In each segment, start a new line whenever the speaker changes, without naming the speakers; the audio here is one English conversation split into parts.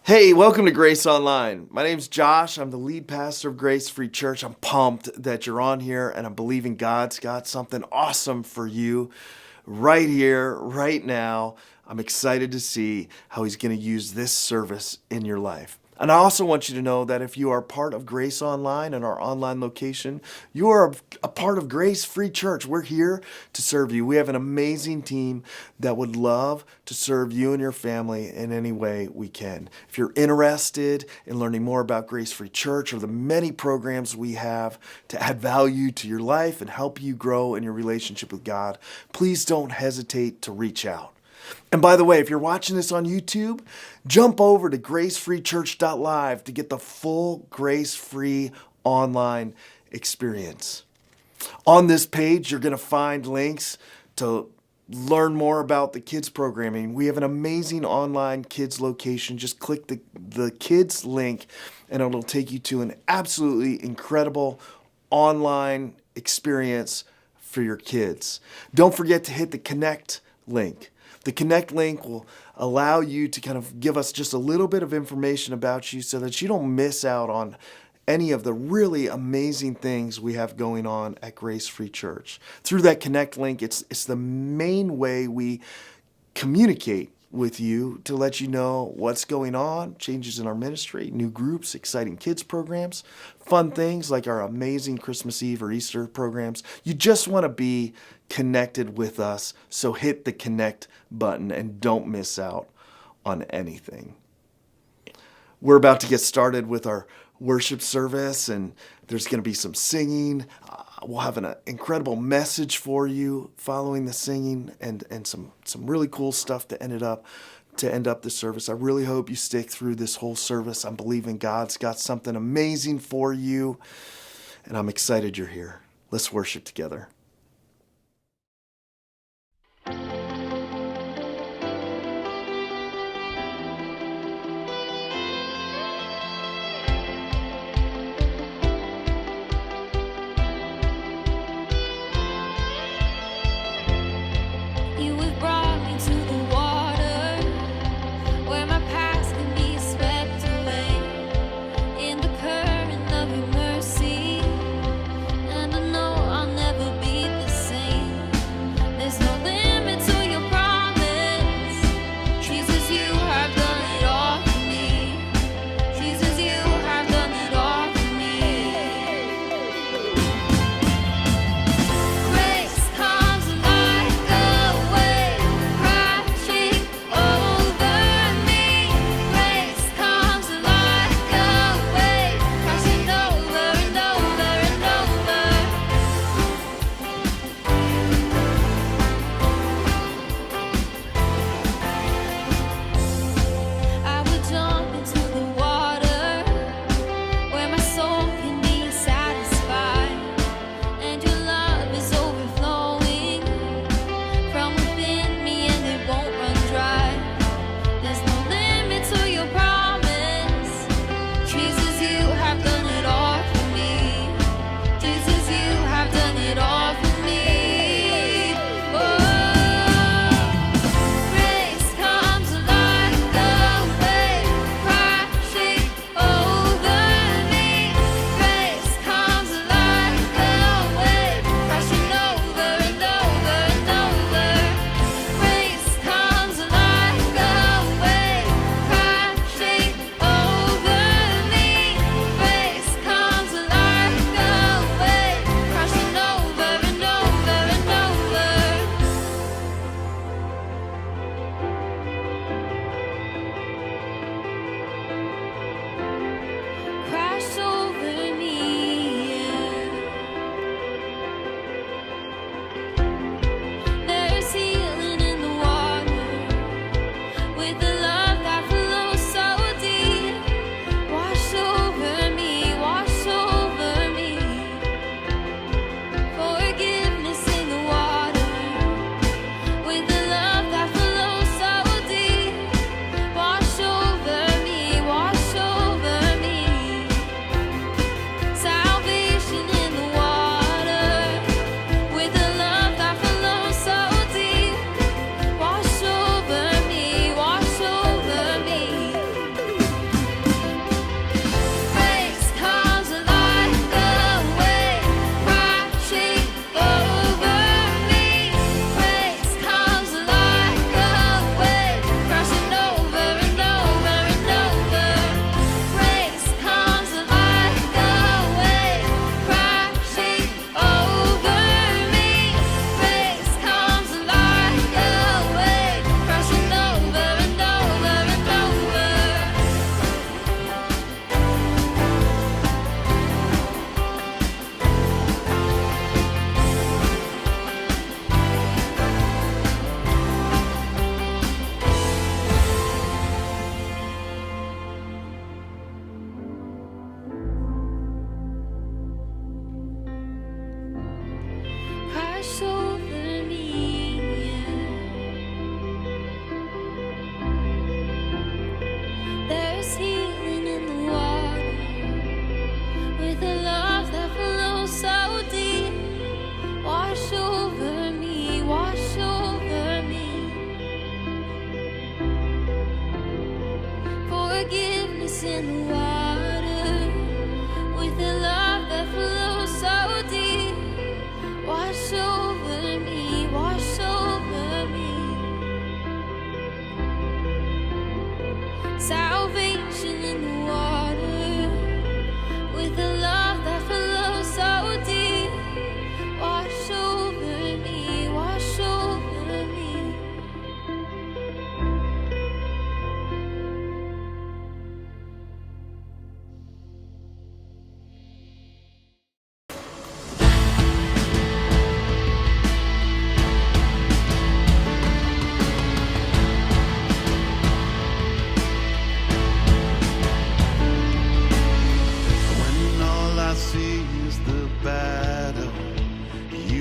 Hey, welcome to Grace Online. My name's Josh. I'm the lead pastor of Grace Free Church. I'm pumped that you're on here, and I'm believing God's got something awesome for you right here, right now. I'm excited to see how He's going to use this service in your life. And I also want you to know that if you are part of Grace Online and our online location, you are a part of Grace Free Church. We're here to serve you. We have an amazing team that would love to serve you and your family in any way we can. If you're interested in learning more about Grace Free Church or the many programs we have to add value to your life and help you grow in your relationship with God, please don't hesitate to reach out. And by the way, if you're watching this on YouTube, jump over to gracefreechurch.live to get the full Grace Free online experience. On this page, you're going to find links to learn more about the kids programming. We have an amazing online kids location. Just click the kids link and it'll take you to an absolutely incredible online experience for your kids. Don't forget to hit the connect link. The Connect link will allow you to kind of give us just a little bit of information about you so that you don't miss out on any of the really amazing things we have going on at Grace Free Church. Through that Connect link, it's the main way we communicate with you to let you know what's going on, changes in our ministry, new groups, exciting kids programs, fun things like our amazing Christmas Eve or Easter programs. You just want to be connected with us, so hit the connect button and don't miss out on anything. We're about to get started with our worship service, and there's going to be some singing. We'll have an incredible message for you following the singing, and some really cool stuff to end up the service. I really hope you stick through this whole service. I'm believing God's got something amazing for you, and I'm excited you're here. Let's worship together.
Never be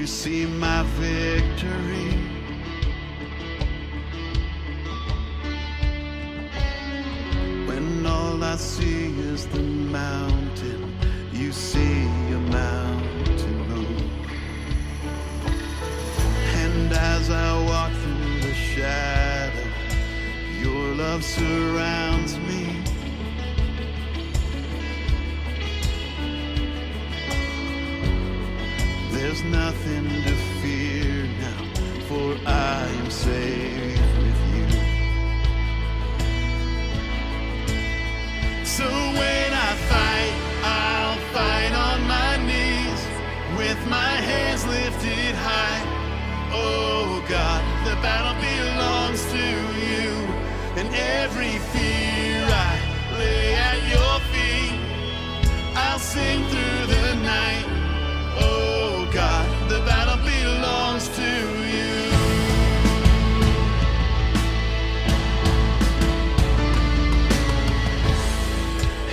see my victory. When all I see is the mountain, you see a mountain move. And as I walk through the shadow, your love surrounds me. There's nothing to fear now, for I am safe with you. So when I fight, I'll fight on my knees, with my hands lifted high. Oh God, the battle belongs to you, and every fear I lay at your feet. I'll sing through the night. Oh God, the battle belongs to you.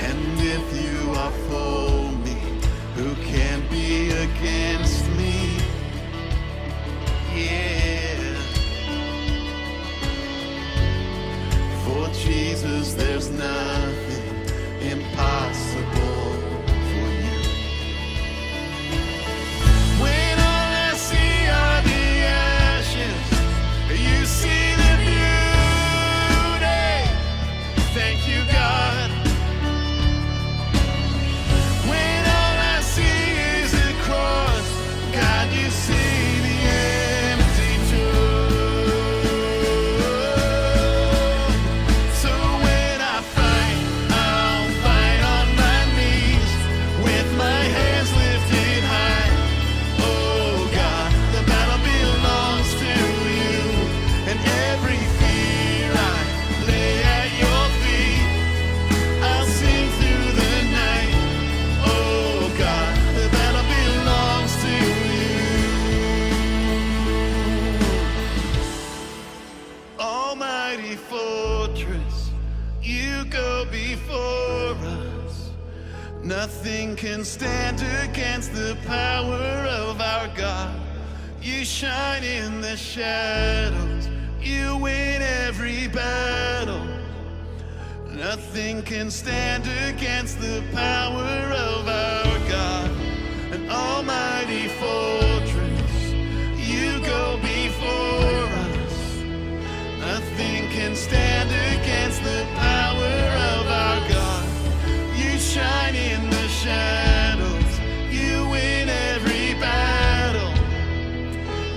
And if you are for me, who can be against me? Yeah. For Jesus, there's nothing impossible. You see the beauty, thank you God. When all I see is a cross, God, you see the empty tomb. So when I fight, I'll fight on my knees, with my hands lifted high. Oh God, the battle belongs to you. And every fear I lay at your feet, I'll sing through the night. Oh God, the battle belongs to you. Almighty fortress, you go before us. Nothing can stand against the power of our God. You shine in the shadows, you win every battle. Nothing can stand against the power of our God. An almighty fortress, you go before us. Nothing can stand against the power of our God. You shine in the shadows, you win every battle.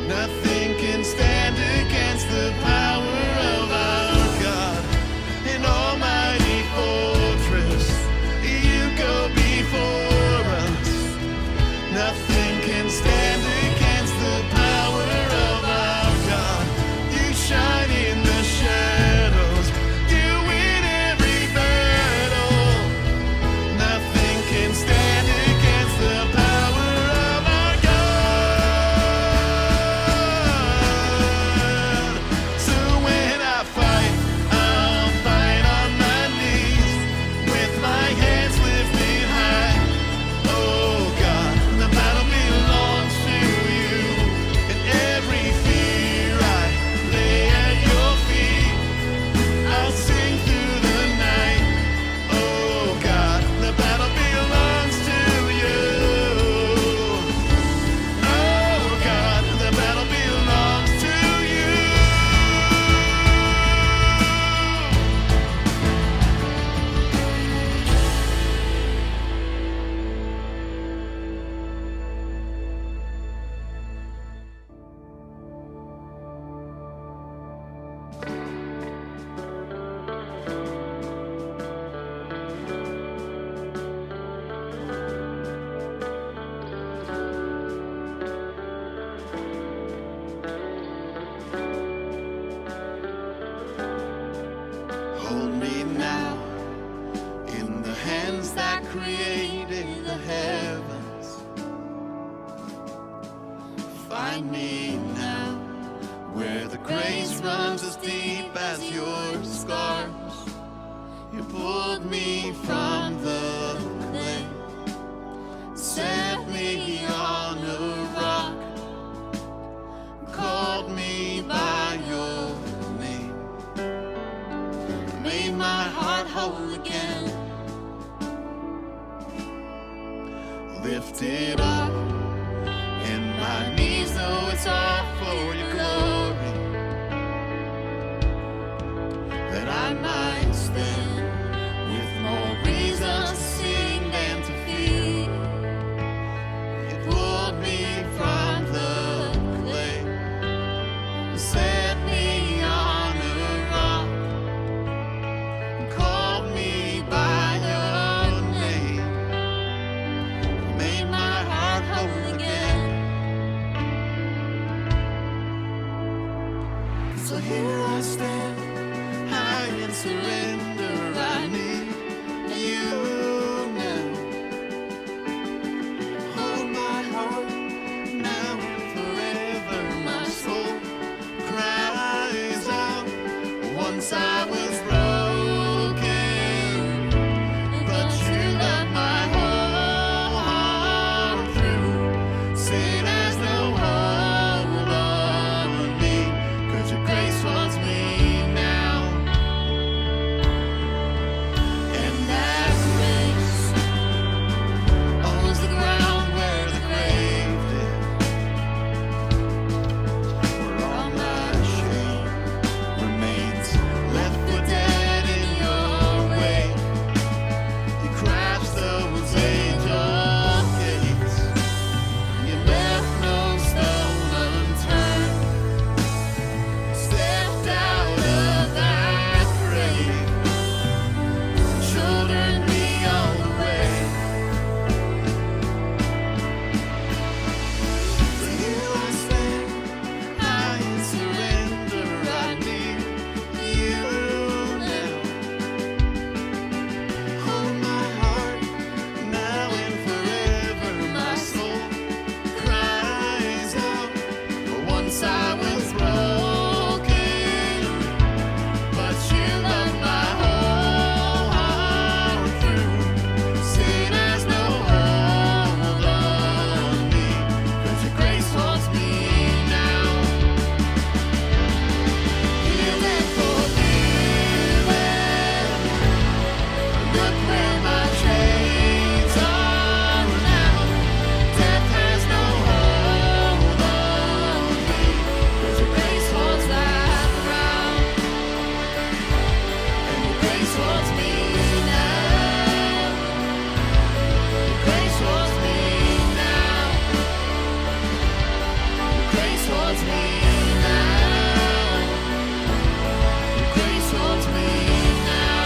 Nothing can stand against the power of our God. An almighty fortress, you go before us. Nothing can stand against the power of our God. You shine in the shadows, you win every battle. Nothing can stand against the power of our God. So when I fight, I'll fight on my knees, with my hands lifted high. Oh God, the battle belongs to you, and every fear I lay at your feet. I'll sing through the night. Oh God, the battle belongs to you. Oh God, the battle belongs to you. Hold me now in the hands that created the heavens. Find me now where the grace runs as deep as your scars. You pulled me from the clay, set me on a rock lifted up, and my knees know it's all for your glory, that I might stand with more reasons to sing than to fear. You pulled me from the clay, set me on a rock, and called me by your name, made my heart whole again. So here I stand, high in surrender. I need you now. Hold my heart now and forever. My soul cries out. Once I was broken, but you love my whole heart through. Sin has no hold on me, 'cause your grace wants me now. And that grace owns the ground where the grave did, where all my shame remains, left for dead in your way. You crashed those angel gates, you left no stone unturned, stepped out of that grave, shouldered me all the way. So here I stand, high in surrender. I need you now. Hold my heart now and forever. My soul cries out. Once I was broken, but you love my whole heart through. Sin has no hold on me, 'cause your grace wants me now. Healed and forgiven. Look where my chains are now. Death has no hold on me, 'cause your grace wants that around. And your grace wants me now. Your grace wants me now. Your grace wants me now. Your grace wants me now.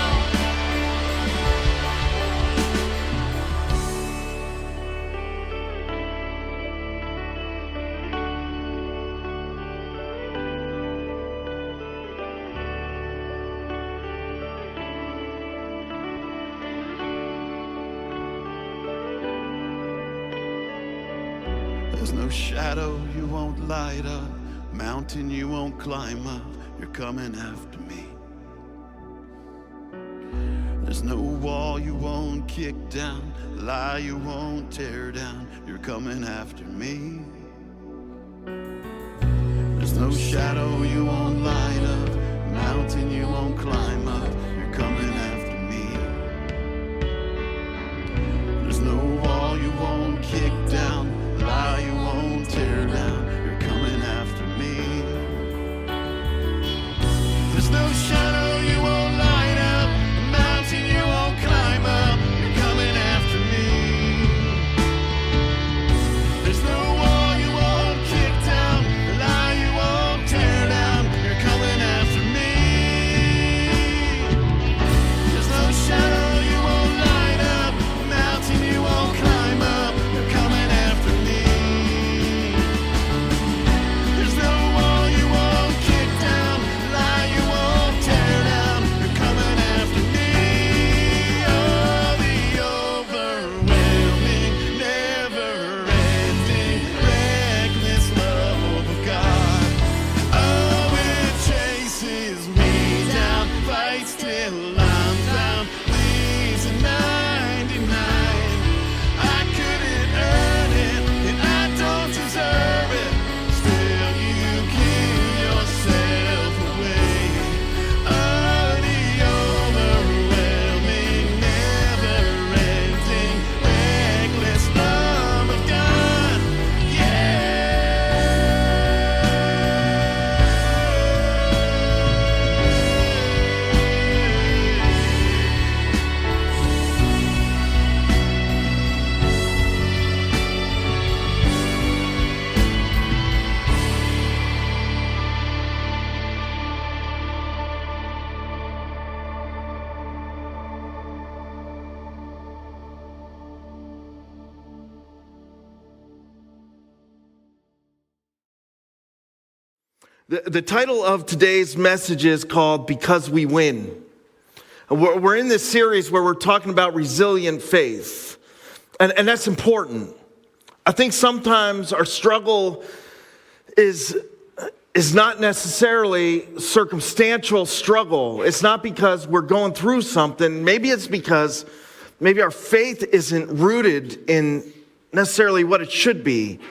There's no shadow you won't light up, mountain you won't climb up. You're coming after me. There's no wall you won't kick down, lie you won't tear down. You're coming after me. There's no shadow you won't light up, mountain you won't climb up. You're coming after me. There's no wall you won't kick down, lie you won't tear down. You're coming after me. There's no shadow you won't light up, mountain you won't climb up. You're coming after me. There's no wall
The title of today's message is called Because We Win. We're in this series where we're talking about resilient faith. And that's important. I think sometimes our struggle is not necessarily circumstantial struggle. It's not because we're going through something. Maybe it's because our faith isn't rooted in necessarily what it should be.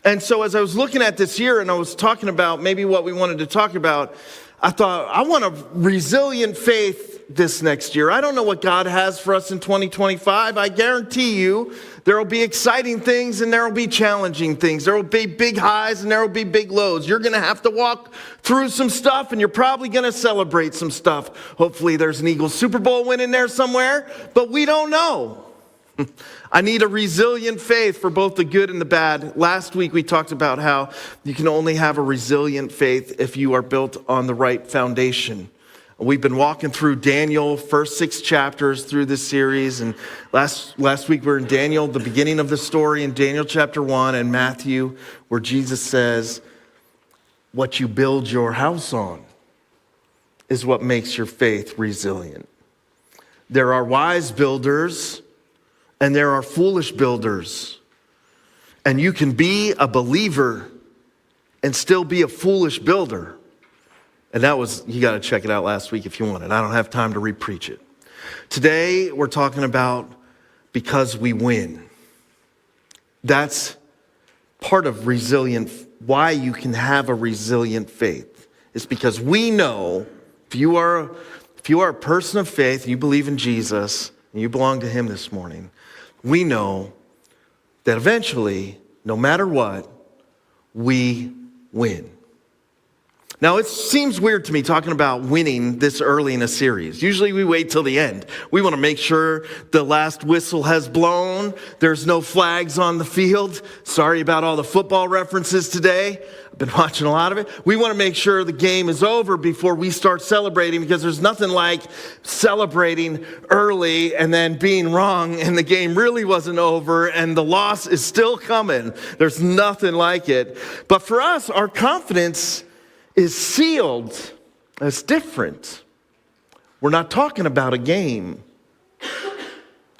And so as I was looking at this year and I was talking about maybe what we wanted to talk about, I thought, I want a resilient faith this next year. I don't know what God has for us in 2025. I guarantee you there will be exciting things and there will be challenging things. There will be big highs and there will be big lows. You're going to have to walk through some stuff and you're probably going to celebrate some stuff. Hopefully there's an Eagles Super Bowl win in there somewhere, but we don't know. I need a resilient faith for both the good and the bad. Last week we talked about how you can only have a resilient faith if you are built on the right foundation. We've been walking through Daniel, first 6 chapters through this series. And last week we were in Daniel, the beginning of the story in Daniel chapter 1 and Matthew, where Jesus says, what you build your house on is what makes your faith resilient. There are wise builders and there are foolish builders. And you can be a believer and still be a foolish builder. And you got to check it out last week if you want it. I don't have time to re-preach it. Today, we're talking about because we win. That's part of why you can have a resilient faith. It's because we know if you are a person of faith, and you believe in Jesus, and you belong to him this morning, we know that eventually, no matter what, we win. Now, it seems weird to me talking about winning this early in a series. Usually we wait till the end. We want to make sure the last whistle has blown. There's no flags on the field. Sorry about all the football references today. I've been watching a lot of it. We want to make sure the game is over before we start celebrating, because there's nothing like celebrating early and then being wrong and the game really wasn't over and the loss is still coming. There's nothing like it. But for us, our confidence is sealed. It's different. We're not talking about a game.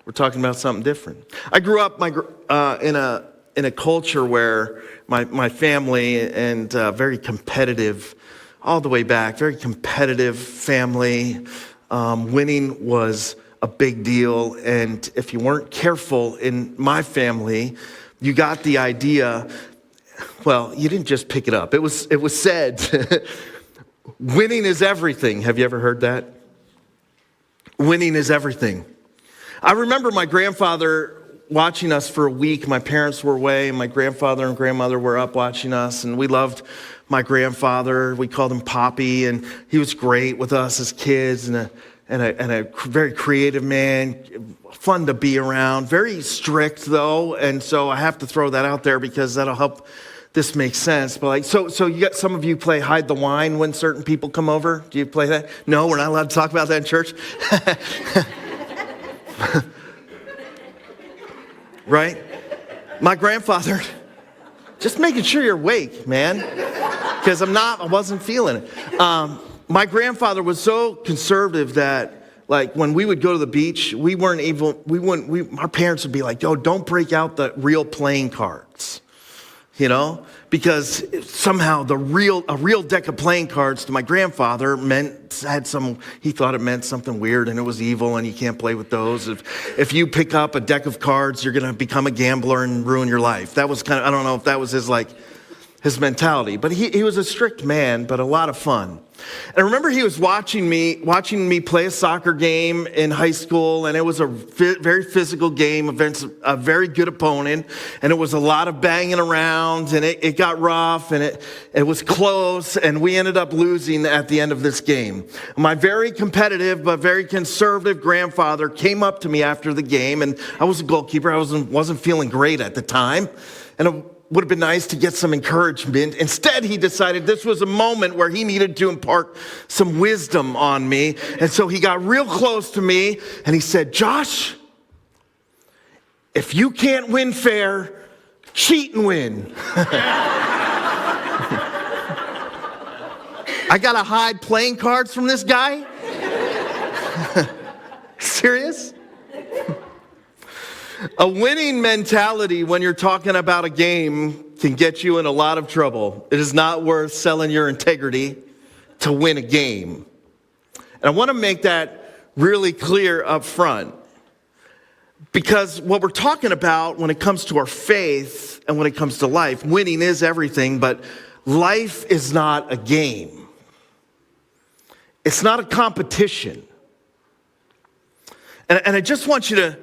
We're talking about something different. I grew up in a culture where my family and very competitive, all the way back, very competitive family. Winning was a big deal. And if you weren't careful in my family, you got the idea. Well, you didn't just pick it up. It was said, winning is everything. Have you ever heard that? Winning is everything. I remember my grandfather watching us for a week. My parents were away, and my grandfather and grandmother were up watching us, and we loved my grandfather. We called him Poppy, and he was great with us as kids, and a very creative man, fun to be around, very strict though, and so I have to throw that out there because that'll help this make sense. But so you got some of you play hide the wine when certain people come over. Do you play that? No, we're not allowed to talk about that in church. Right? My grandfather, just making sure you're awake, man, because I wasn't feeling it. My grandfather was so conservative that, like, when we would go to the beach, our parents would be like, yo, don't break out the real playing cards, because somehow a real deck of playing cards to my grandfather he thought it meant something weird and it was evil and you can't play with those. If you pick up a deck of cards, you're going to become a gambler and ruin your life. That was I don't know if that was his mentality, but he was a strict man, but a lot of fun. And I remember he was watching me play a soccer game in high school, and it was a very physical game against a very good opponent, and it was a lot of banging around, and it got rough, and it was close, and we ended up losing at the end of this game. My very competitive but very conservative grandfather came up to me after the game, and I was a goalkeeper. I wasn't feeling great at the time, and it would have been nice to get some encouragement. Instead, he decided this was a moment where he needed to impart some wisdom on me. And so he got real close to me and he said, Josh, if you can't win fair, cheat and win. I gotta hide playing cards from this guy? Serious? A winning mentality when you're talking about a game can get you in a lot of trouble. It is not worth selling your integrity to win a game. And I want to make that really clear up front. Because what we're talking about when it comes to our faith and when it comes to life, winning is everything, but life is not a game. It's not a competition. And I just want you to,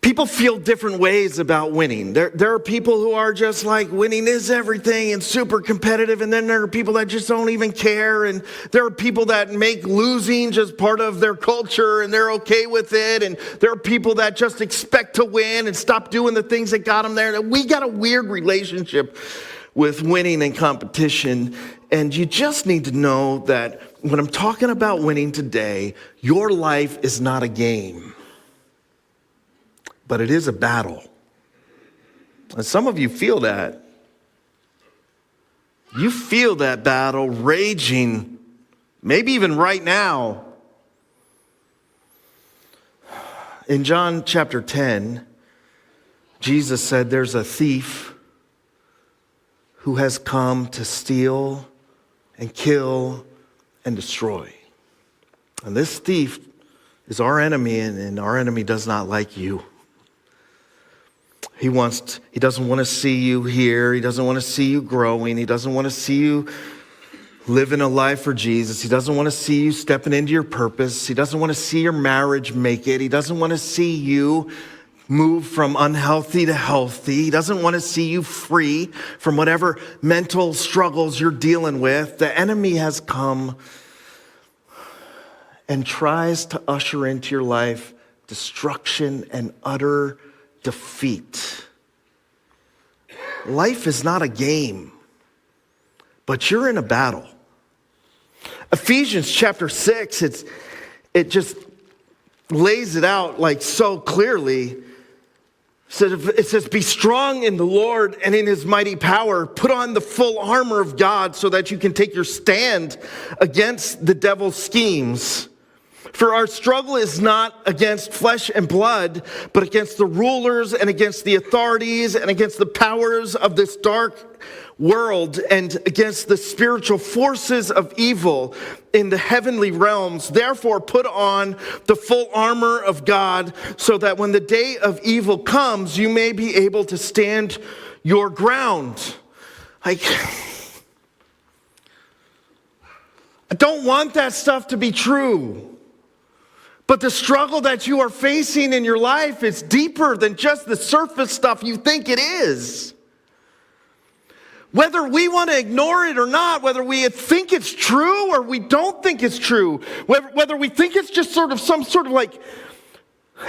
people feel different ways about winning. There are people who are just like, winning is everything and super competitive. And then there are people that just don't even care. And there are people that make losing just part of their culture and they're okay with it. And there are people that just expect to win and stop doing the things that got them there. We got a weird relationship with winning and competition. And you just need to know that when I'm talking about winning today, your life is not a game. But it is a battle. And some of you feel that. You feel that battle raging, maybe even right now. In John chapter 10, Jesus said there's a thief who has come to steal and kill and destroy. And this thief is our enemy, and our enemy does not like you. He doesn't want to see you here. He doesn't want to see you growing. He doesn't want to see you living a life for Jesus. He doesn't want to see you stepping into your purpose. He doesn't want to see your marriage make it. He doesn't want to see you move from unhealthy to healthy. He doesn't want to see you free from whatever mental struggles you're dealing with. The enemy has come and tries to usher into your life destruction and utter defeat. Life is not a game, but you're in a battle. Ephesians chapter 6, it just lays it out like so clearly. It says, be strong in the Lord and in his mighty power. Put on the full armor of God so that you can take your stand against the devil's schemes. For our struggle is not against flesh and blood, but against the rulers and against the authorities and against the powers of this dark world and against the spiritual forces of evil in the heavenly realms. Therefore, put on the full armor of God so that when the day of evil comes, you may be able to stand your ground. I don't want that stuff to be true. But the struggle that you are facing in your life is deeper than just the surface stuff you think it is. Whether we want to ignore it or not, whether we think it's true or we don't think it's true, whether we think it's just sort of some sort of like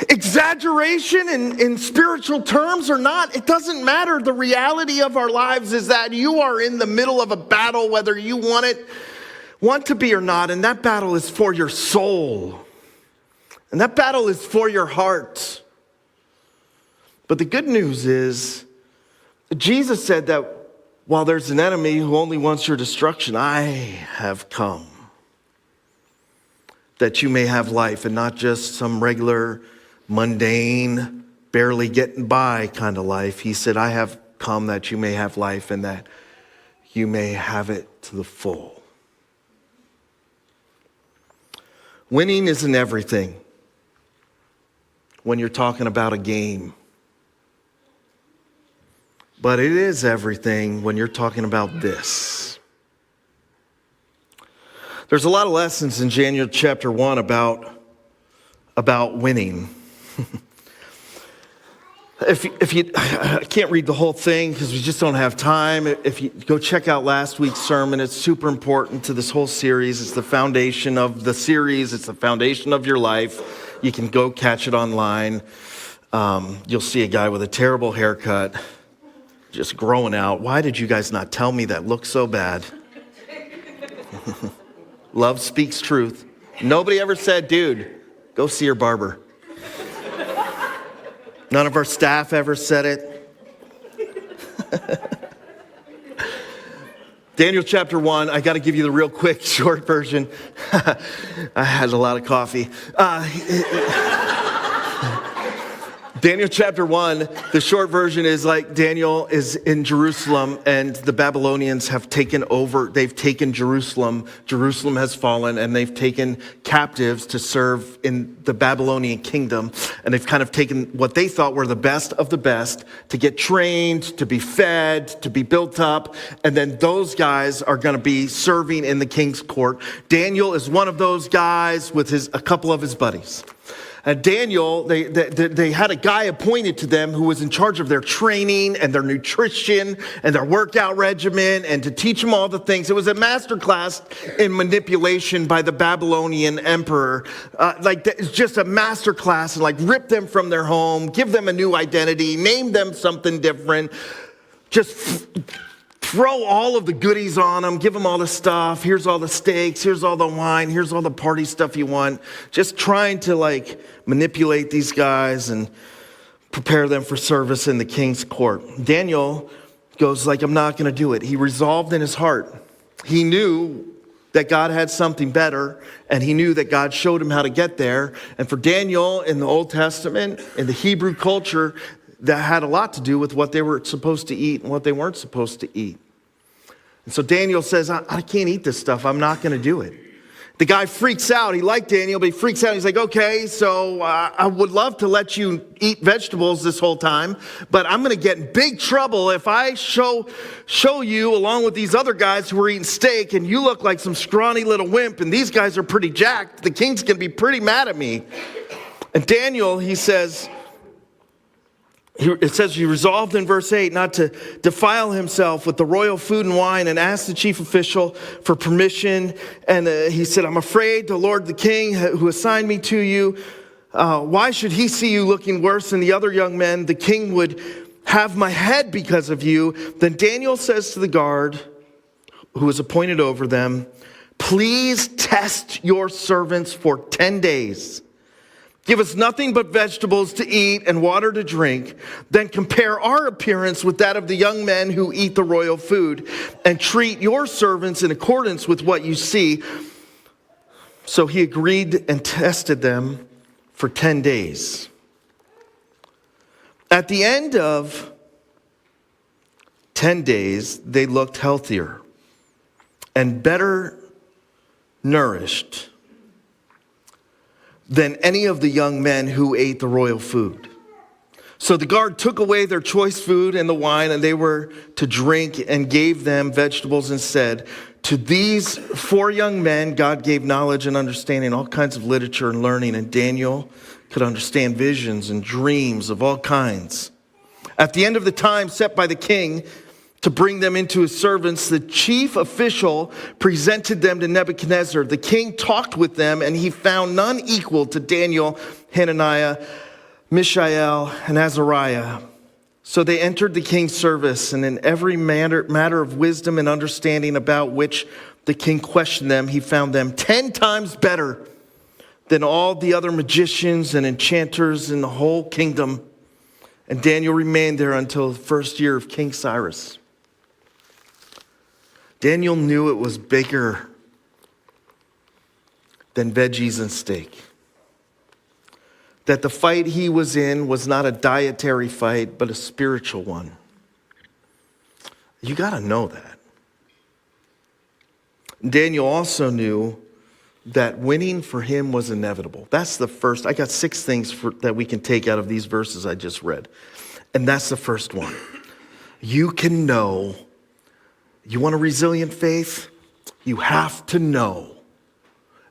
exaggeration in spiritual terms or not, it doesn't matter. The reality of our lives is that you are in the middle of a battle, whether you want to be or not, and that battle is for your soul. And that battle is for your heart. But the good news is, Jesus said that while there's an enemy who only wants your destruction, I have come that you may have life and not just some regular, mundane, barely getting by kind of life. He said, I have come that you may have life and that you may have it to the full. Winning isn't everything when you're talking about a game. But it is everything when you're talking about this. There's a lot of lessons in Daniel chapter 1 about winning. I can't read the whole thing because we just don't have time. If you go check out last week's sermon, it's super important to this whole series. It's the foundation of the series. It's the foundation of your life. You can go catch it online. You'll see a guy with a terrible haircut just growing out. Why did you guys not tell me that looked so bad? Love speaks truth. Nobody ever said, dude, go see your barber. None of our staff ever said it. Daniel chapter 1, I got to give you the real quick, short version. I had a lot of coffee. Daniel chapter 1, the short version is like Daniel is in Jerusalem and the Babylonians have taken over. They've taken Jerusalem. Jerusalem has fallen and they've taken captives to serve in the Babylonian kingdom. And they've kind of taken what they thought were the best of the best to get trained, to be fed, to be built up. And then those guys are going to be serving in the king's court. Daniel is one of those guys with a couple of his buddies. Daniel, they had a guy appointed to them who was in charge of their training and their nutrition and their workout regimen and to teach them all the things. It was a master class in manipulation by the Babylonian emperor. It's just a master class and like rip them from their home, give them a new identity, name them something different, just throw all of the goodies on them, give them all the stuff. Here's all the steaks, here's all the wine, here's all the party stuff you want. Just trying to like manipulate these guys and prepare them for service in the king's court. Daniel goes like, I'm not going to do it. He resolved in his heart. He knew that God had something better, and he knew that God showed him how to get there. And for Daniel in the Old Testament, in the Hebrew culture, that had a lot to do with what they were supposed to eat and what they weren't supposed to eat. And so Daniel says, I can't eat this stuff. I'm not going to do it. The guy freaks out. He liked Daniel, but he freaks out. He's like, okay, so I would love to let you eat vegetables this whole time, but I'm going to get in big trouble if I show you along with these other guys who are eating steak and you look like some scrawny little wimp and these guys are pretty jacked. The king's going to be pretty mad at me. And Daniel, he says, it says he resolved in verse 8 not to defile himself with the royal food and wine and asked the chief official for permission. And he said, I'm afraid the Lord the king who assigned me to you, why should he see you looking worse than the other young men? The king would have my head because of you. Then Daniel says to the guard who was appointed over them, please test your servants for 10 days. Give us nothing but vegetables to eat and water to drink. Then compare our appearance with that of the young men who eat the royal food and treat your servants in accordance with what you see. So he agreed and tested them for 10 days. At the end of 10 days, they looked healthier and better nourished than any of the young men who ate the royal food. So the guard took away their choice food and the wine, and they were to drink, and gave them vegetables and said, to these 4 young men, God gave knowledge and understanding, all kinds of literature and learning, and Daniel could understand visions and dreams of all kinds. At the end of the time set by the king to bring them into his servants, the chief official presented them to Nebuchadnezzar. The king talked with them, and he found none equal to Daniel, Hananiah, Mishael, and Azariah. So they entered the king's service, and in every matter of wisdom and understanding about which the king questioned them, he found them 10 times better than all the other magicians and enchanters in the whole kingdom. And Daniel remained there until the first year of King Cyrus. Daniel knew it was bigger than veggies and steak. That the fight he was in was not a dietary fight, but a spiritual one. You got to know that. Daniel also knew that winning for him was inevitable. That's the first. I got 6 things that we can take out of these verses I just read. And that's the first one. You can know. You want a resilient faith? You have to know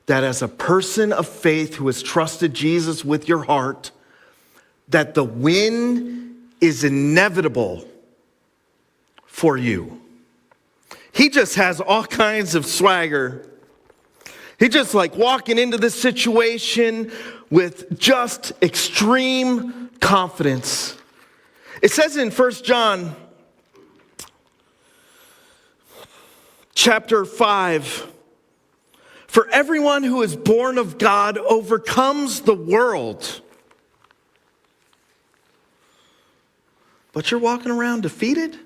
that as a person of faith who has trusted Jesus with your heart, that the win is inevitable for you. He just has all kinds of swagger. He just like walking into this situation with just extreme confidence. It says in 1 John chapter 5, for everyone who is born of God overcomes the world. But you're walking around defeated?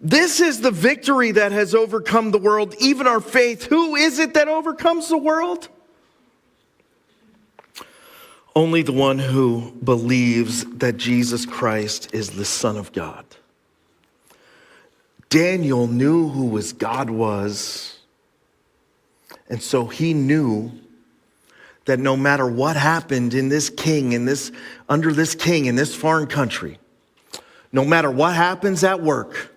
This is the victory that has overcome the world, even our faith. Who is it that overcomes the world? Only the one who believes that Jesus Christ is the Son of God. Daniel knew who his God was, and so he knew that no matter what happened in this king, under this king in this foreign country, no matter what happens at work,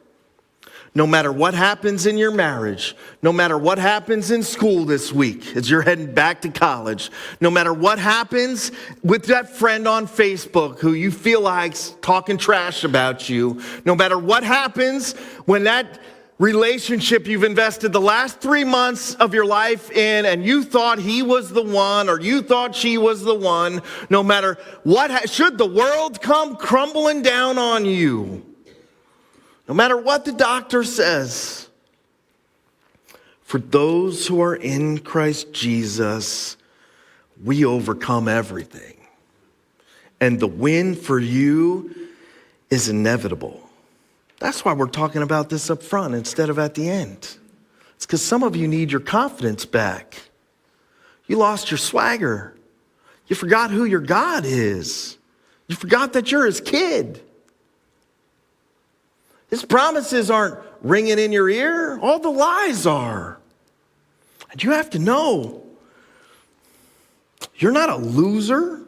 no matter what happens in your marriage, no matter what happens in school this week as you're heading back to college, no matter what happens with that friend on Facebook who you feel like's talking trash about you, no matter what happens when that relationship you've invested the last 3 months of your life in and you thought he was the one or you thought she was the one, no matter what, should the world come crumbling down on you, no matter what the doctor says, for those who are in Christ Jesus, we overcome everything. And the win for you is inevitable. That's why we're talking about this up front instead of at the end. It's because some of you need your confidence back. You lost your swagger. You forgot who your God is. You forgot that you're his kid. His promises aren't ringing in your ear. All the lies are. And you have to know, you're not a loser.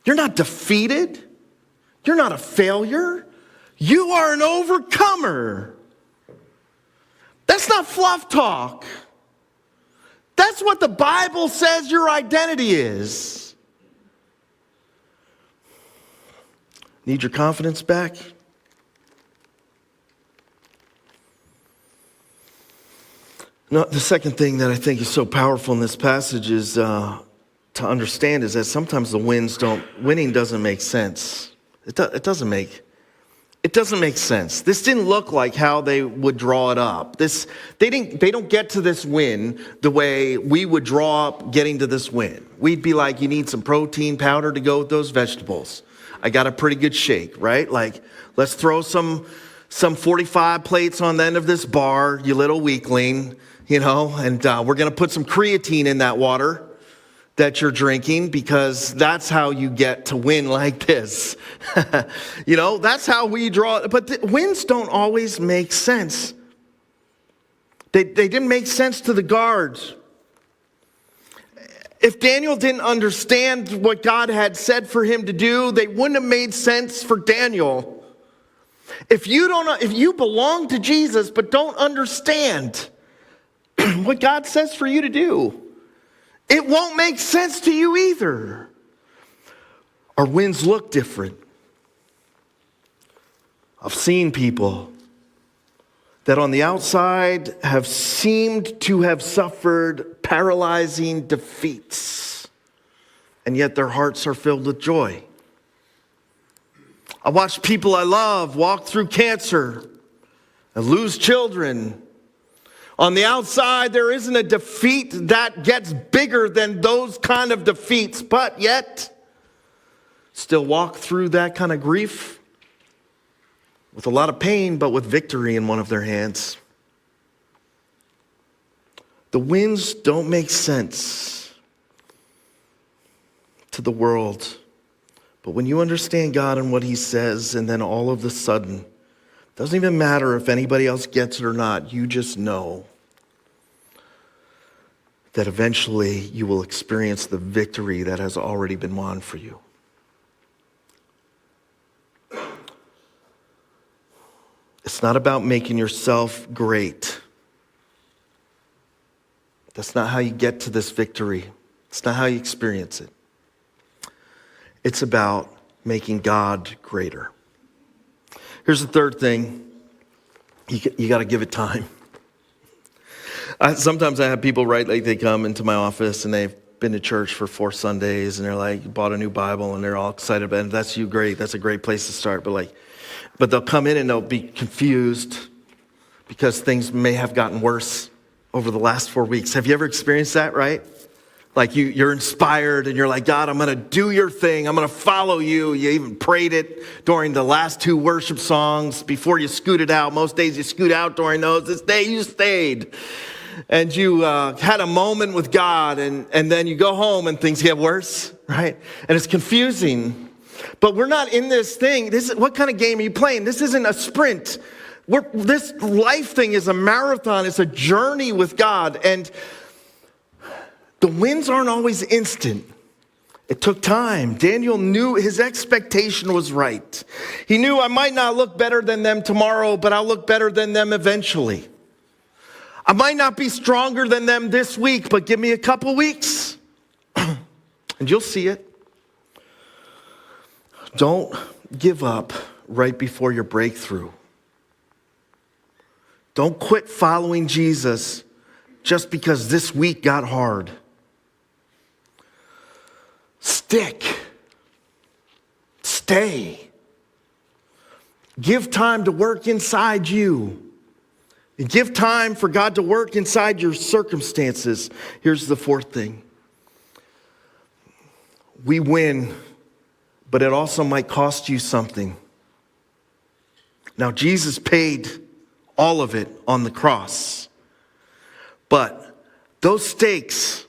You're not defeated. You're not a failure. You are an overcomer. That's not fluff talk. That's what the Bible says your identity is. Need your confidence back? No, the second thing that I think is so powerful in this passage is to understand is that sometimes the winning doesn't make sense. It doesn't make sense. This didn't look like how they would draw it up. They don't get to this win the way we would draw up getting to this win. We'd be like, you need some protein powder to go with those vegetables. I got a pretty good shake, right? Like, let's throw some 45 plates on the end of this bar, you little weakling, and we're going to put some creatine in that water that you're drinking because that's how you get to win like this. That's how we draw. But the wins don't always make sense. They didn't make sense to the guards. If Daniel didn't understand what God had said for him to do, they wouldn't have made sense for Daniel. If you belong to Jesus but don't understand what God says for you to do, it won't make sense to you either. Our wins look different. I've seen people that on the outside have seemed to have suffered paralyzing defeats, and yet their hearts are filled with joy. I watched people I love walk through cancer and lose children. On the outside, there isn't a defeat that gets bigger than those kind of defeats, but yet still walk through that kind of grief with a lot of pain, but with victory in one of their hands. The wins don't make sense to the world, but when you understand God and what he says, and then all of a sudden, doesn't even matter if anybody else gets it or not. You just know that eventually you will experience the victory that has already been won for you. It's not about making yourself great. That's not how you get to this victory. It's not how you experience it. It's about making God greater. Here's the third thing. You got to give it time. Sometimes I have people they come into my office and they've been to church for 4 Sundays and they're like, bought a new Bible and they're all excited about it. And that's great. That's a great place to start. But they'll come in and they'll be confused because things may have gotten worse over the last 4 weeks. Have you ever experienced that, right? Like you're inspired and you're like, God, I'm going to do your thing. I'm going to follow you. You even prayed it during the last 2 worship songs before you scooted out. Most days you scoot out during those. This day you stayed. And you had a moment with God, and then you go home and things get worse, right? And it's confusing. But we're not in this thing. What kind of game are you playing? This isn't a sprint. This life thing is a marathon. It's a journey with God. And the wins aren't always instant. It took time. Daniel knew his expectation was right. He knew I might not look better than them tomorrow, but I'll look better than them eventually. I might not be stronger than them this week, but give me a couple weeks and you'll see it. Don't give up right before your breakthrough. Don't quit following Jesus just because this week got hard. Stick. Stay. Give time to work inside you. And give time for God to work inside your circumstances. Here's the 4th thing. We win, but it also might cost you something. Now, Jesus paid all of it on the cross. But those steaks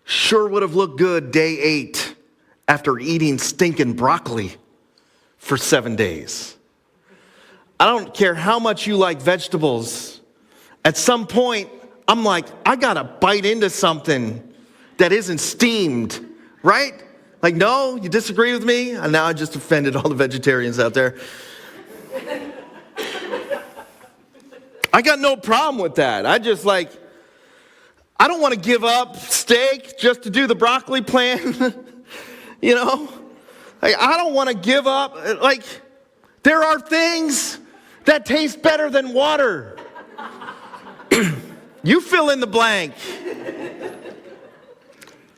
sure would have looked good day 8 after eating stinking broccoli for 7 days. I don't care how much you like vegetables. At some point, I'm like, I gotta bite into something that isn't steamed, right? Like, no, you disagree with me? And now I just offended all the vegetarians out there. I got no problem with that. I don't want to give up steak just to do the broccoli plan. You know? I don't want to give up. There are things that taste better than water. You fill in the blank.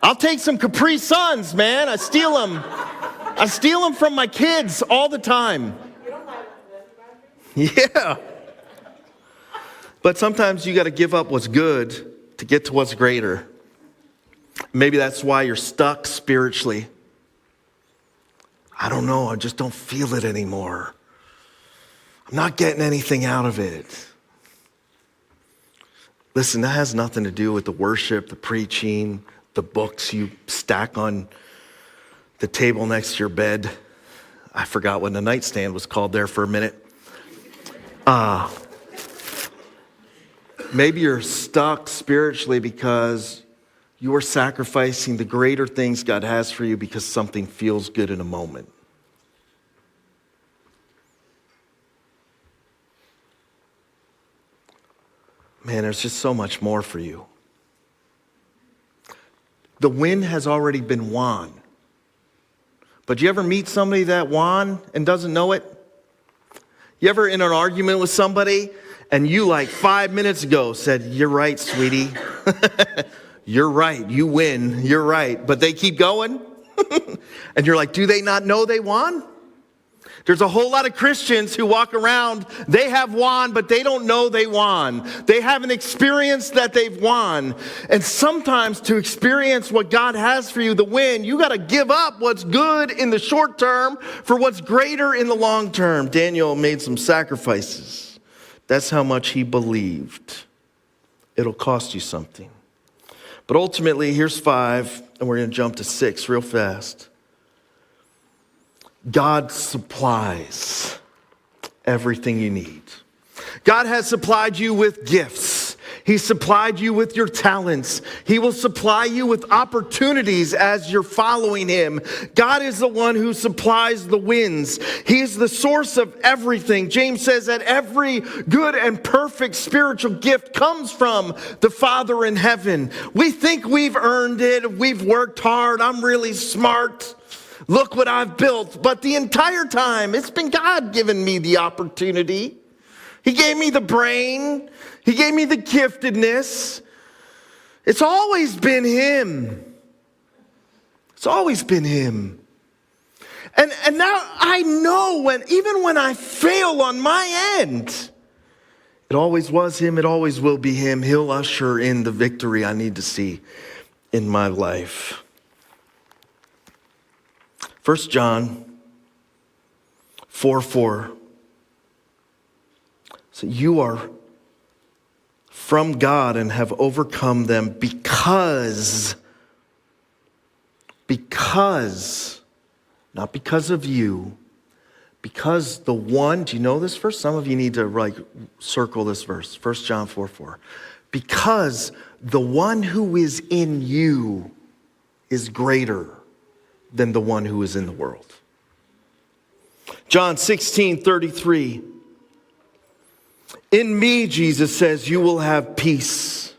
I'll take some Capri Suns, man. I steal them from my kids all the time. Yeah. But sometimes you got to give up what's good to get to what's greater. Maybe that's why you're stuck spiritually. I don't know. I just don't feel it anymore. I'm not getting anything out of it. Listen, that has nothing to do with the worship, the preaching, the books you stack on the table next to your bed. I forgot what the nightstand was called there for a minute. Maybe you're stuck spiritually because you are sacrificing the greater things God has for you because something feels good in a moment. Man, there's just so much more for you. The win has already been won. But you ever meet somebody that won and doesn't know it? You ever in an argument with somebody and you 5 minutes ago said, "You're right, sweetie." You're right, you win, you're right. But they keep going? And you're like, do they not know they won? There's a whole lot of Christians who walk around, they have won, but they don't know they won. They haven't experienced that they've won. And sometimes to experience what God has for you, the win, you got to give up what's good in the short term for what's greater in the long term. Daniel made some sacrifices. That's how much he believed. It'll cost you something. But ultimately, here's 5, and we're going to jump to 6 real fast. God supplies everything you need. God has supplied you with gifts. He supplied you with your talents. He will supply you with opportunities as you're following him. God is the one who supplies the winds. He is the source of everything. James says that every good and perfect spiritual gift comes from the Father in heaven. We think we've earned it. We've worked hard. I'm really smart. Look what I've built. But the entire time, it's been God giving me the opportunity. He gave me the brain. He gave me the giftedness. It's always been him. It's always been him. And now I know even when I fail on my end, it always was him. It always will be him. He'll usher in the victory I need to see. in my life. 1 John 4:4. So you are from God and have overcome them because, not because of you, because the one, do you know this verse? Some of you need to circle this verse, 1 John 4:4. Because the one who is in you is greater than the one who is in the world. John 16:33. In me, Jesus says, you will have peace.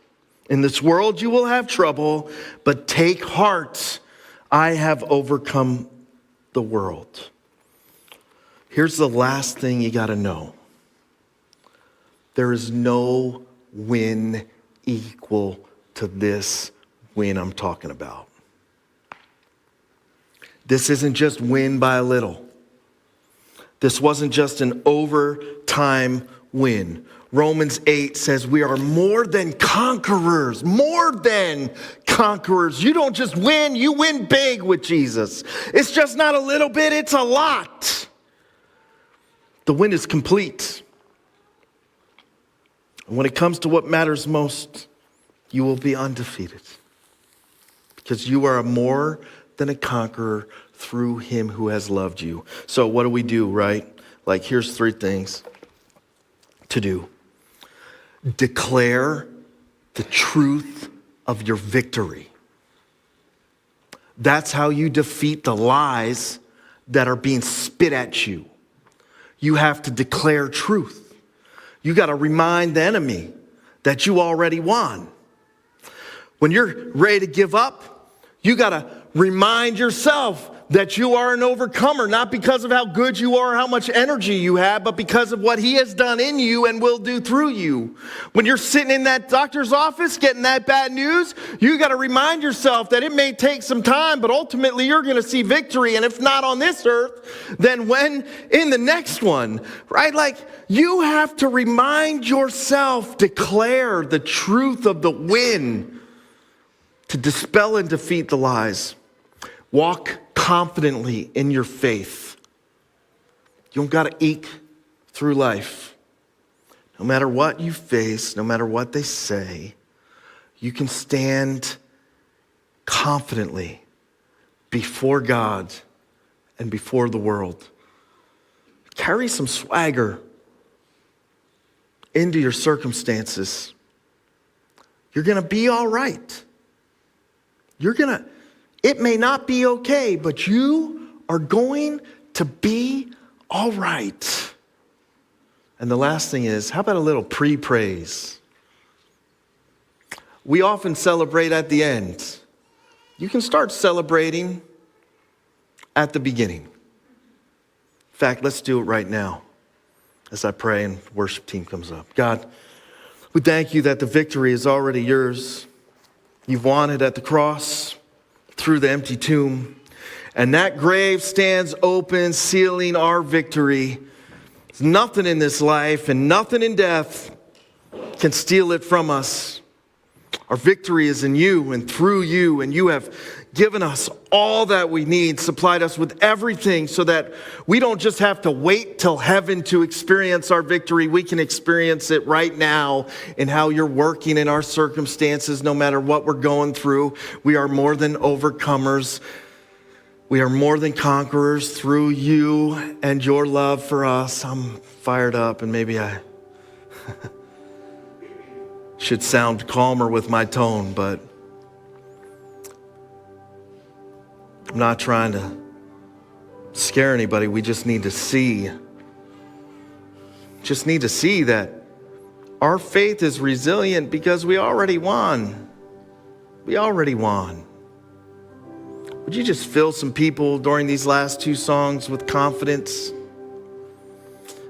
In this world you will have trouble, but take heart, I have overcome the world. Here's the last thing you got to know. There is no win equal to this win I'm talking about. This isn't just win by a little. This wasn't just an overtime win. Romans 8 says we are more than conquerors. More than conquerors. You don't just win, you win big with Jesus. It's just not a little bit, it's a lot. The win is complete. And when it comes to what matters most, you will be undefeated. Because you are more than a conqueror through him who has loved you. So what do we do, right? Like, here's 3 things to do. Declare the truth of your victory. That's how you defeat the lies that are being spit at you. You have to declare truth. You got to remind the enemy that you already won. When you're ready to give up, you got to remind yourself that you are an overcomer, not because of how good you are, how much energy you have, but because of what he has done in you and will do through you. When you're sitting in that doctor's office getting that bad news, you got to remind yourself that it may take some time, but ultimately you're going to see victory. And if not on this earth, then when in the next one, right? Like, you have to remind yourself, declare the truth of the win to dispel and defeat the lies. Walk confidently in your faith. You don't got to eke through life. No matter what you face, no matter what they say, you can stand confidently before God and before the world. Carry some swagger into your circumstances. You're going to be all right. It may not be okay, but you are going to be all right. And the last thing is, how about a little pre-praise? We often celebrate at the end. You can start celebrating at the beginning. In fact, let's do it right now as I pray and the worship team comes up. God, we thank you that the victory is already yours. You've won it at the cross, through the empty tomb. And that grave stands open, sealing our victory. There's nothing in this life and nothing in death can steal it from us. Our victory is in you and through you, and you have given us all that we need, supplied us with everything so that we don't just have to wait till heaven to experience our victory. We can experience it right now in how you're working in our circumstances, no matter what we're going through. We are more than overcomers. We are more than conquerors through you and your love for us. I'm fired up, and maybe I should sound calmer with my tone, but I'm not trying to scare anybody. We just need to see. Just need to see that our faith is resilient because we already won. We already won. Would you just fill some people during these last 2 songs with confidence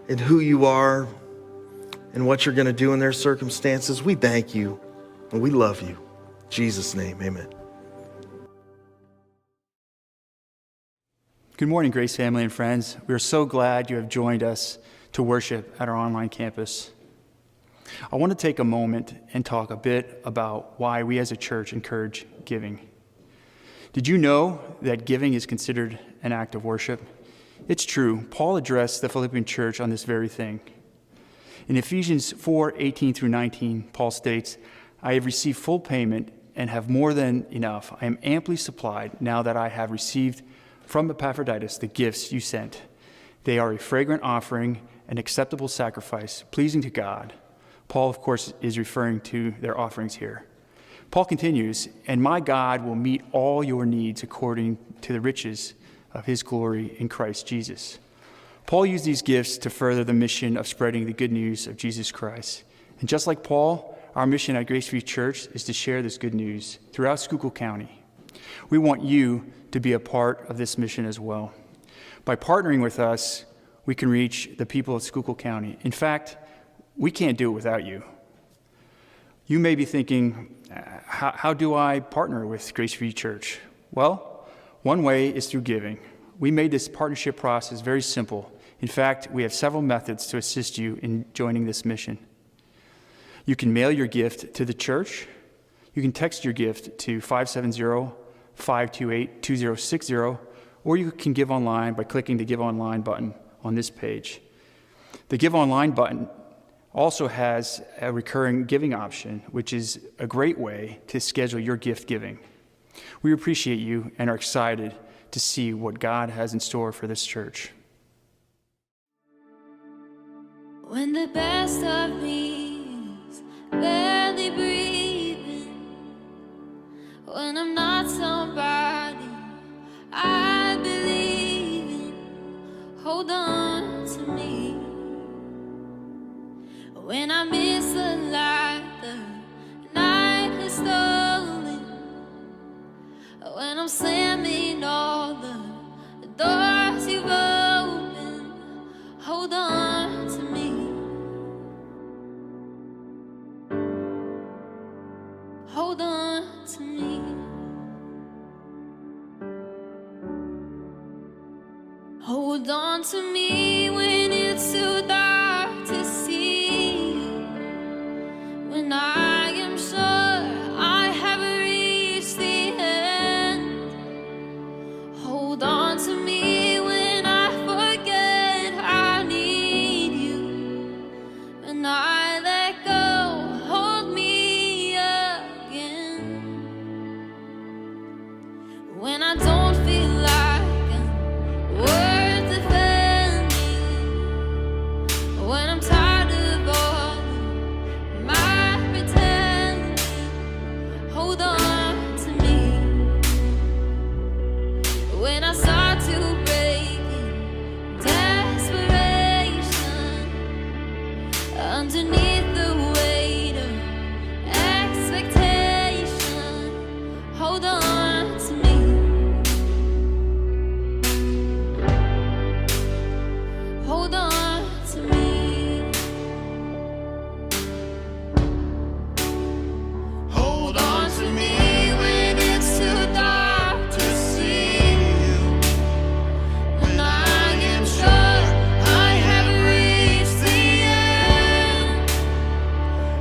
in who you are and what you're going to do in their circumstances? We thank you and we love you. In Jesus' name, amen.
Good morning, Grace family and friends. We are so glad you have joined us to worship at our online campus. I want to take a moment and talk a bit about why we as a church encourage giving. Did you know that giving is considered an act of worship? It's true. Paul addressed the Philippian church on this very thing. In Ephesians 4:18 through 19, Paul states, "I have received full payment and have more than enough. I am amply supplied now that I have received from Epaphroditus the gifts you sent. They are a fragrant offering, an acceptable sacrifice, pleasing to God." Paul, of course, is referring to their offerings here. Paul continues, "And my God will meet all your needs according to the riches of his glory in Christ Jesus." Paul used these gifts to further the mission of spreading the good news of Jesus Christ. And just like Paul, our mission at Grace Free Church is to share this good news throughout Schuylkill County. We want you to be a part of this mission as well. By partnering with us, we can reach the people of Schuylkill County. In fact, we can't do it without you. You may be thinking, how do I partner with Grace Free Church? Well, one way is through giving. We made this partnership process very simple. In fact, we have several methods to assist you in joining this mission. You can mail your gift to the church. You can text your gift to 570-528-2060, or you can give online by clicking the Give Online button on this page. The Give Online button also has a recurring giving option, which is a great way to schedule your gift giving. We appreciate you and are excited to see what God has in store for this church.
When the best of me is barely breathing, when I'm not somebody I believe in, hold on to me. When I miss the light the night has stolen, when I'm slamming all the doors you've opened, hold on to me. Hold on to me. Hold on to me when it's too dark to see. When I am sure I have reached the end. Hold on to me when I forget I need you. When I let go, hold me again. When I don't feel like I'm worth defending. When I'm tired of all my pretending. Hold on to me. When I start to break in desperation, underneath the weight of expectation, hold on to me. Hold on to me.
Hold on to me when it's too dark to see you. When I am sure I have reached the end.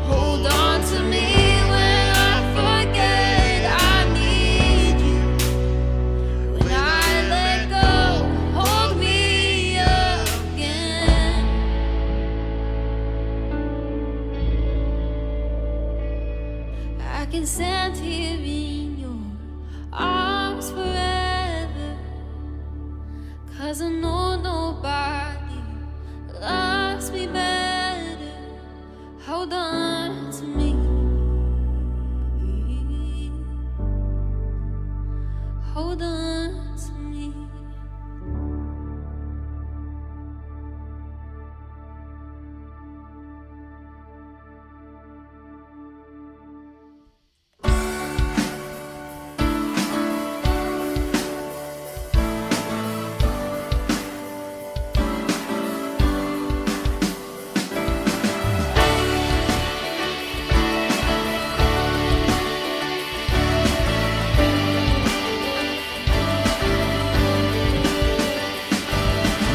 Hold on to me when I forget I need you. When I let go, hold me again. I can stand here in your arms forever, 'cause I know nobody loves me better. Hold on to me. Hold on to me.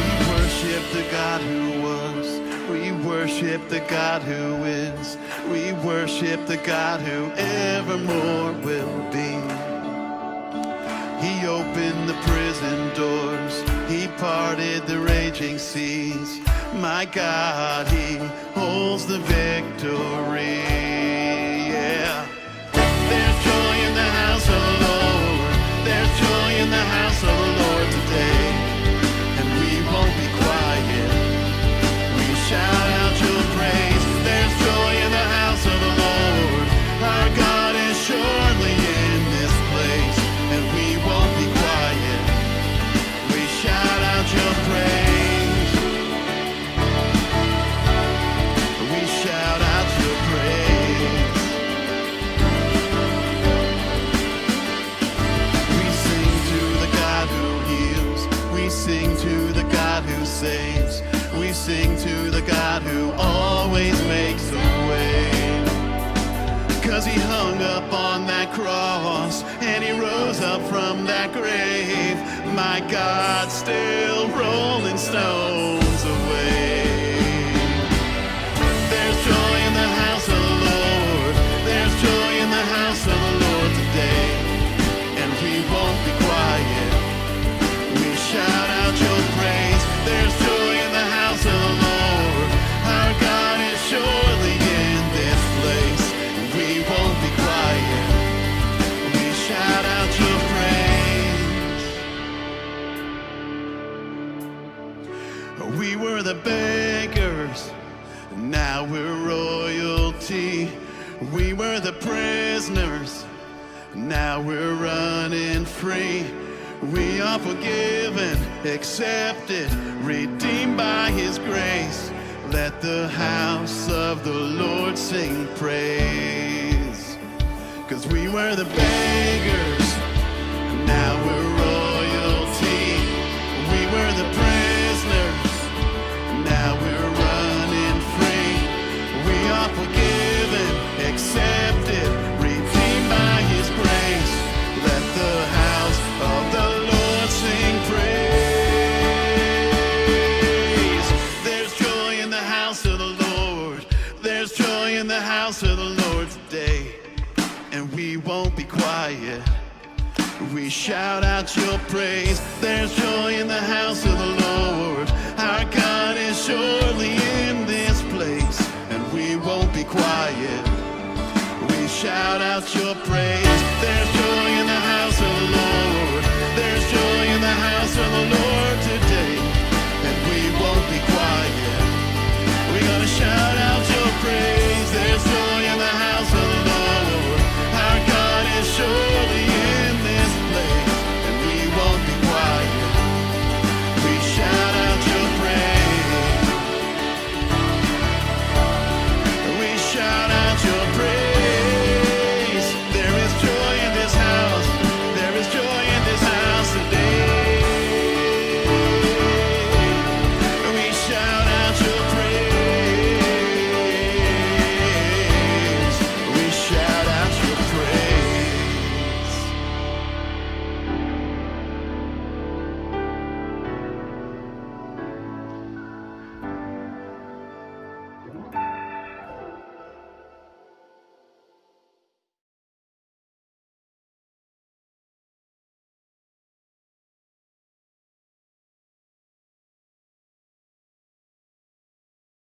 We worship the God who was, We worship the God who is. We worship the God who evermore will be. He opened the prison doors. He parted the raging seas. My God, He holds the victory. Yeah. There's joy in the house of the Lord. There's joy in the house of the Lord today. And we won't be quiet. We shout out your praise. There's joy in the house of the Lord. Our God is surely in this place. And we won't be quiet. We shout out your praise. We shout out your praise. We sing to the God who heals. We sing to the God who saves. We sing to the God who always makes a way. 'Cause He hung up on that cross and He rose up from that grave. My God, still rolling stones away. There's joy in the house of the Lord. There's joy in the house of the Lord today. And we won't be quiet. We shout out your praise. There's joy in the house of the Lord. Our God is surely in this place. We won't be quiet. We shout out your praise. We were the beggars, now we're royalty. We were the prisoners, now we're running free. We are forgiven, accepted, redeemed by His grace. Let the house of the Lord sing praise. 'Cause we were the beggars, now we're royalty. We were the prisoners, now we're running free. We are forgiven, accepted, redeemed by His grace. Let the house of the Lord sing praise. There's joy in the house of the Lord. There's joy in the house of the Lord today. And we won't be quiet. We shout out your praise. There's joy in the house of the Lord. Our God is surely in this place. And we won't be quiet. We shout out your praise.